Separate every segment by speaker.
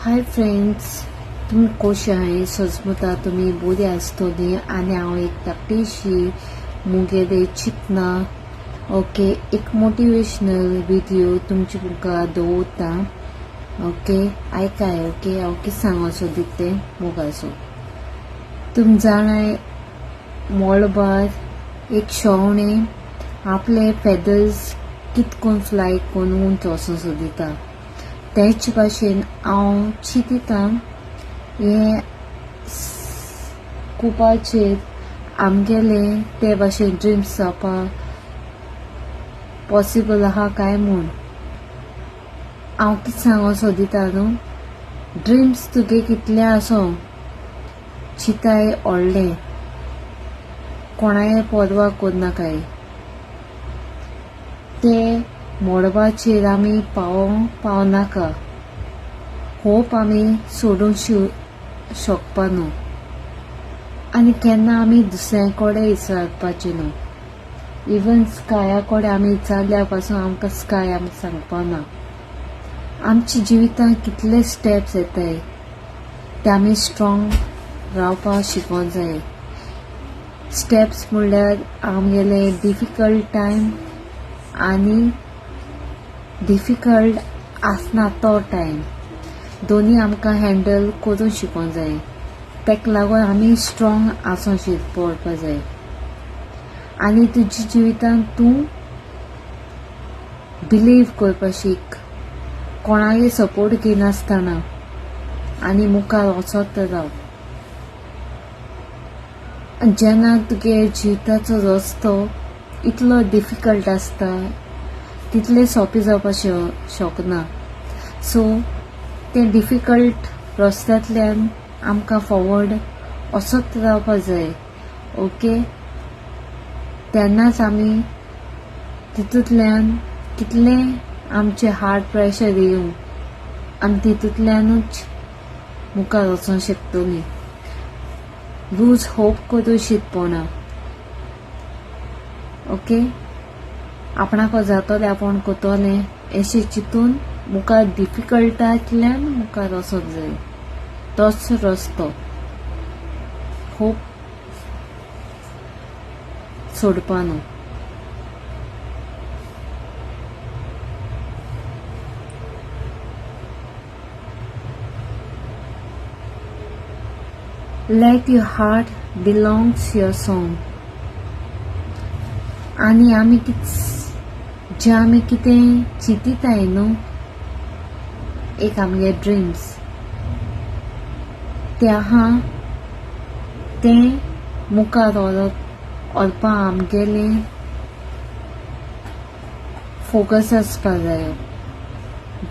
Speaker 1: Hi friends, तुम्ही कशे आहे? सजमता तुम्ही बरी आसतली आणि हांव एक धाकटीशी मुगेले चिंतना ओके एक मोटिवेशनल व्हिडिओ तुमचे मुखार दवरता. ओके ऐकाय. ओके हांव कितें सांगोसो दिते मुगासो. तुमी जाणाय मोळबार एक शेवणे आपले फेदर्स कितकोन फ्लाय करून उंच वचोसो दिता. तेच भाशेन हांव चिंतिता हे कुपाचेर आमगेले ते भाशेन ड्रिम्स जावपाक पॉसिबल आहा काय म्हूण हांव कितें सांगोसो दिता न्हू. ड्रिम्स तुगे कितले आसो चिंताय व्हडले कोणाय परवा करनाकाय. ते मोडपाचेर आमी पावनाका. होप आमी सोडूंक शकपा न्हू आनी केन्ना आमी दुसऱ्यां कडेन विचारपाचें न्हू. इवन स्काया कडेन आमी विचारल्या पासून आमकां स्काय आमकां सांगपा ना. आमच्या जिवितांत कितले स्टेप्स येताय ते आमी स्ट्रॉंग रावपाक शिकोवंक जाय. स्टेप्स म्हणल्यार आमगेले डिफिकल्ट टायम आनी डिफिकल्ट आसना तो टायम दोनी आमकां हँडल करूंक शिकोवंक जाय. तेका लागून आमी स्ट्रॉंग आसूंक पडपा जाय आनी तुज्या जिवितांत तूं बिलीव करपा शीक कोणागे सपोर्ट घेयनासतना आनी मुखार वचत राव. जेन्ना तुगे जिविताचो रस्तो इतलो डिफिकल्ट आसता तितले सोंपे जावपाक शकना. सो ते डिफिकल्ट रस्त्यांतल्यान आमकां फॉरवर्ड वचत रावपाक जाय. ओके तेन्नाच आमी तितूंतल्यान कितले आमचे हार्ट प्रेशर येवं आनी तितूंतल्यानूच मुखार वचोंक शकतलीं. लूज होप करूं शिकपना. ओके आपणाक जातोलें आपूण कोतोलें अशें चिंतून मुखार डिफिकल्टांतल्यान मुखार वचोंक जाय. तोच रस्तो. होप सोडपा न्हू. Let your heart belongs to your song. आनी आमी जे आमी कितें चिंतिताय न्हू एक आमगे ड्रिम्स ते आहा तें मुखार व्हरपा आमगेले फोकस आसपा जायो.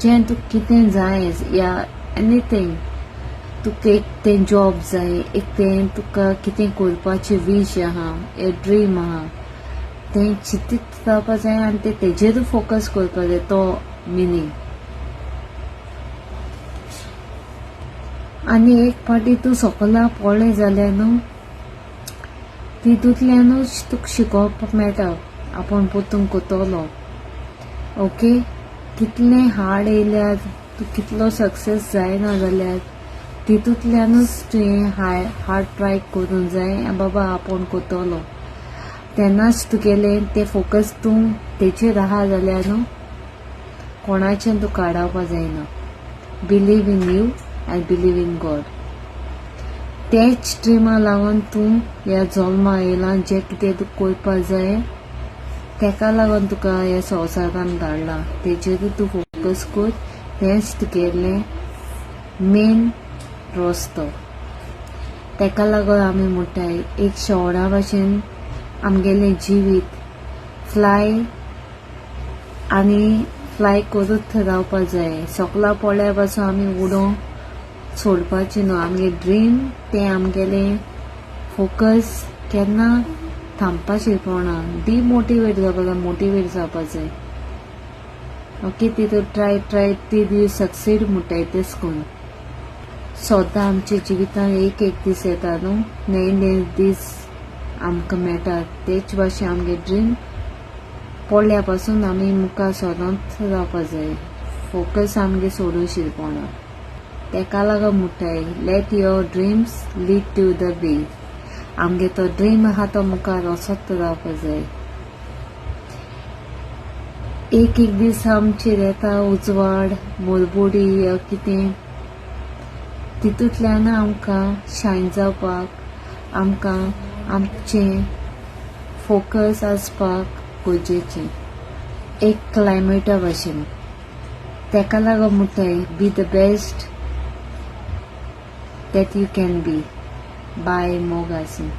Speaker 1: जें तुका कितें जाय या एनीथींग तुका एक तें जॉब जाय एक तें तुका कितें करपाचें वीश आहा ए ड्रीम आहा तें चिंतीत रावपा जाय आनी तेजेरूच फोकस करपा जाय. तो मिनींग. आनी एक फावटी तूं सकला पडलें जाल्यार न्हू तितूंतल्यानूच तुका शिकोवपाक मेळटा आपूण पोतून कोतलो. ओके कितलें हार्ड येयल्यार तूं कितलो सक्सेस जायना जाल्यार तितूंतल्यानूच तुवें हार्ड ट्राय करूंक जाय. बाबा आपूण कोतलो तेन्नाच तुगेलें तें फोकस तूं तेचेर आहा जाल्यार न्हू कोणाचें तूं काडावपा जायना. Believe in you I believe in God. तेच ड्रिमा लागून तूं ह्या जल्मा येयला. जें कितें तूं करपा जाय तेका लागून तुका ह्या संवसारान धाडला. तेचेरूच तूं फोकस कर. तेंच तुगेलें मेन रस्तो. तेका लागून आमी म्हणटाय एक शेवणा भाशेन आमगेलें जिवीत फ्लाय आनी फ्लाय करूच रावपा जाय. सकला पडल्या पासून आमी उडोवंक सोडपाचें न्हू. आमगे ड्रीम तें आमगेलें फोकस केन्ना थांबपाचें पडना. डिमोटिवेट जावपा जाय मोटिवेट जावपा जाय. ओके तितून ट्राय टील यू सक्सीड म्हणटाय तेच करून. सद्दां आमच्या जिवितांत एक दीस येता न्हू नवे दीस आमकां मेळटा. तेच भाशेन आमगे ड्रीम पडल्या पासून आमी मुखार सरोंत रावपा जाय. फोकस आमगे सोडूं शिरपना. तेका लागून म्हणटाय let your dreams lead to the beige. आमगे तो ड्रीम आहा तो मुखार वचत रावपाक जाय. एक दीस आमचेर येता उजवाड मोलबोडी या कितें, तितूंतल्यान आमकां शायन जावपाक आमकां आमचें फोकस आसपाक गरजेचें. एक क्लायमेटा भाशेन तेका लागून म्हणटाय be the best that you can be. By मोगासिन.